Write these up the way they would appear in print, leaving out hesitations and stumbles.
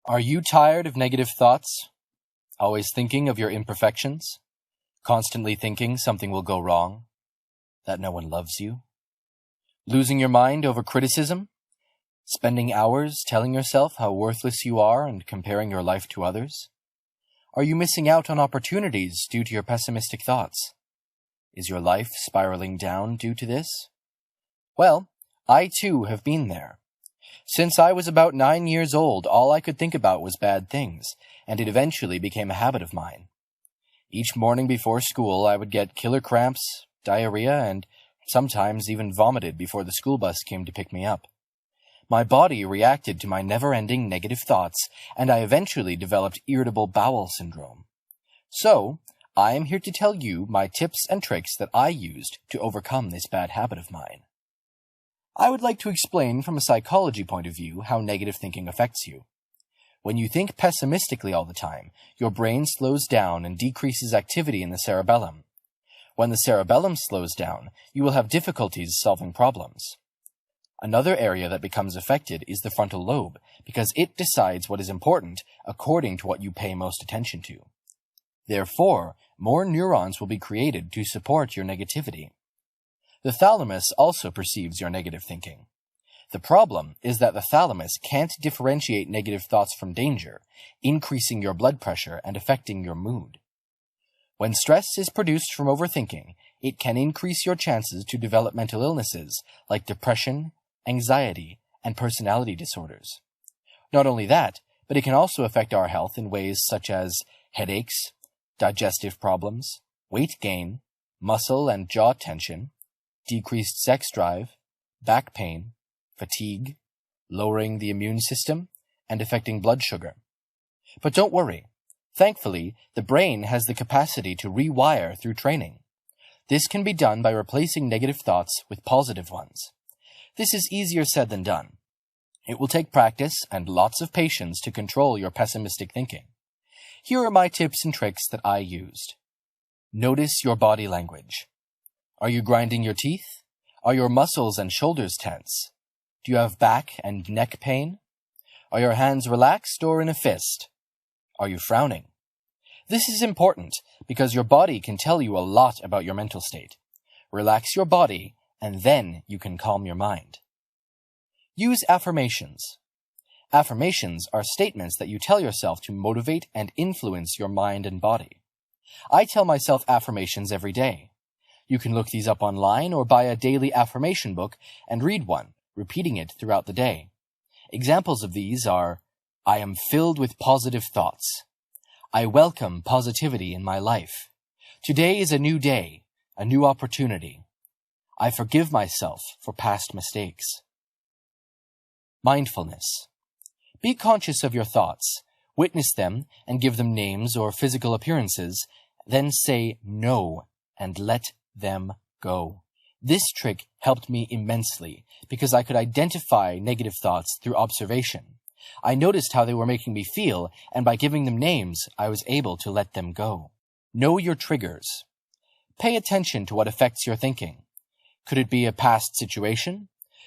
Are you tired of negative thoughts? Always thinking of your imperfections? Constantly thinking something will go wrong? That no one loves you? Losing your mind over criticism? Spending hours telling yourself how worthless you are and comparing your life to others? Are you missing out on opportunities due to your pessimistic thoughts? Is your life spiraling down due to this? Well, I too have been there. Since I was about 9 years old, all I could think about was bad things, and it eventually became a habit of mine. Each morning before school, I would get killer cramps, diarrhea, and sometimes even vomited before the school bus came to pick me up. My body reacted to my never-ending negative thoughts, and I eventually developed irritable bowel syndrome. So, I am here to tell you my tips and tricks that I used to overcome this bad habit of mine. I would like to explain from a psychology point of view how negative thinking affects you. When you think pessimistically all the time, your brain slows down and decreases activity in the cerebellum. When the cerebellum slows down, you will have difficulties solving problems. Another area that becomes affected is the frontal lobe, because it decides what is important according to what you pay most attention to. Therefore, more neurons will be created to support your negativity. The thalamus also perceives your negative thinking. The problem is that the thalamus can't differentiate negative thoughts from danger, increasing your blood pressure and affecting your mood. When stress is produced from overthinking, it can increase your chances to develop mental illnesses like depression, anxiety, and personality disorders. Not only that, but it can also affect our health in ways such as headaches, digestive problems, weight gain, muscle and jaw tension, decreased sex drive, back pain, fatigue, lowering the immune system, and affecting blood sugar. But don't worry. Thankfully, the brain has the capacity to rewire through training. This can be done by replacing negative thoughts with positive ones. This is easier said than done. It will take practice and lots of patience to control your pessimistic thinking. Here are my tips and tricks that I used. Notice your body language. Are you grinding your teeth? Are your muscles and shoulders tense? Do you have back and neck pain? Are your hands relaxed or in a fist? Are you frowning? This is important because your body can tell you a lot about your mental state. Relax your body, and then you can calm your mind. Use affirmations. Affirmations are statements that you tell yourself to motivate and influence your mind and body. I tell myself affirmations every day. You can look these up online or buy a daily affirmation book and read one, repeating it throughout the day. Examples of these are, I am filled with positive thoughts. I welcome positivity in my life. Today is a new day, a new opportunity. I forgive myself for past mistakes. Mindfulness. Be conscious of your thoughts, witness them, and give them names or physical appearances, then say no and let them go. This trick helped me immensely because I could identify negative thoughts through observation. I noticed how they were making me feel, and by giving them names, I was able to let them go. Know your triggers. Pay attention to what affects your thinking. Could it be a past situation?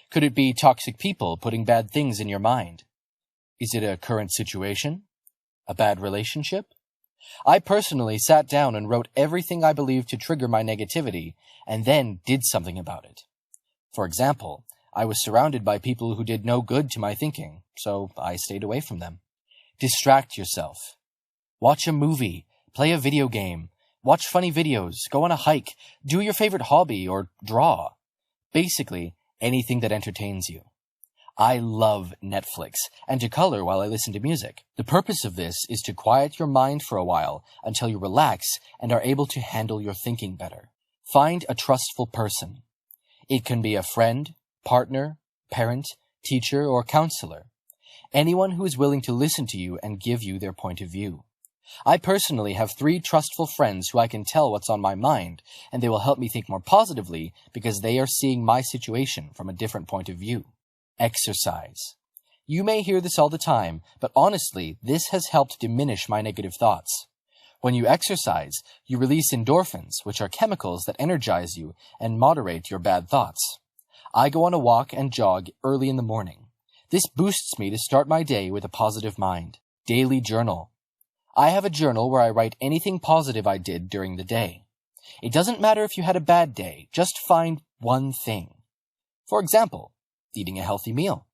Could it be toxic people putting bad things in your mind? Is it a current situation? A bad relationship? I personally sat down and wrote everything I believed to trigger my negativity, and then did something about it. For example, I was surrounded by people who did no good to my thinking, so I stayed away from them. Distract yourself. Watch a movie, play a video game, watch funny videos, go on a hike, do your favorite hobby, or draw. Basically, anything that entertains you. I love Netflix, and to color while I listen to music. The purpose of this is to quiet your mind for a while until you relax and are able to handle your thinking better. Find a trustful person. It can be a friend, partner, parent, teacher, or counselor. Anyone who is willing to listen to you and give you their point of view. I personally have 3 trustful friends who I can tell what's on my mind, and they will help me think more positively because they are seeing my situation from a different point of view. Exercise. You may hear this all the time, but honestly, this has helped diminish my negative thoughts. When you exercise, you release endorphins, which are chemicals that energize you and moderate your bad thoughts. I go on a walk and jog early in the morning. This boosts me to start my day with a positive mind. Daily journal. I have a journal where I write anything positive I did during the day. It doesn't matter if you had a bad day, just find one thing. For example, eating a healthy meal.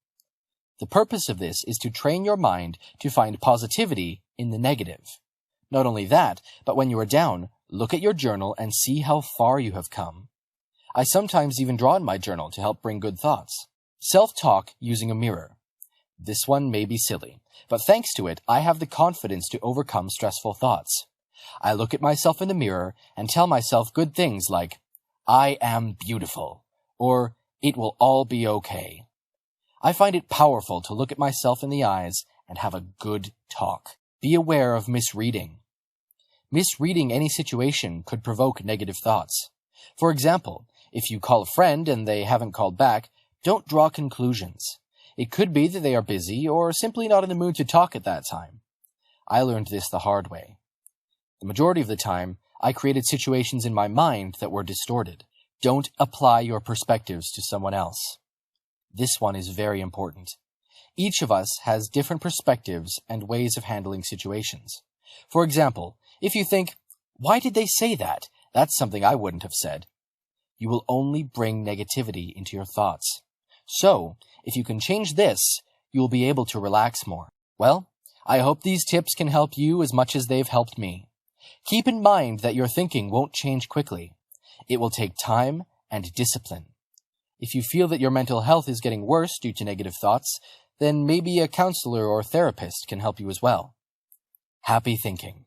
The purpose of this is to train your mind to find positivity in the negative. Not only that, but when you are down, look at your journal and see how far you have come. I sometimes even draw in my journal to help bring good thoughts. Self-talk using a mirror. This one may be silly, but thanks to it, I have the confidence to overcome stressful thoughts. I look at myself in the mirror and tell myself good things like, I am beautiful, or it will all be okay. I find it powerful to look at myself in the eyes and have a good talk. Be aware of misreading. Misreading any situation could provoke negative thoughts. For example, if you call a friend and they haven't called back, don't draw conclusions. It could be that they are busy or simply not in the mood to talk at that time. I learned this the hard way. The majority of the time, I created situations in my mind that were distorted. Don't apply your perspectives to someone else. This one is very important. Each of us has different perspectives and ways of handling situations. For example, if you think, why did they say that? That's something I wouldn't have said. You will only bring negativity into your thoughts. So, if you can change this, you will be able to relax more. Well, I hope these tips can help you as much as they've helped me. Keep in mind that your thinking won't change quickly. It will take time and discipline. If you feel that your mental health is getting worse due to negative thoughts, then maybe a counselor or therapist can help you as well. Happy thinking.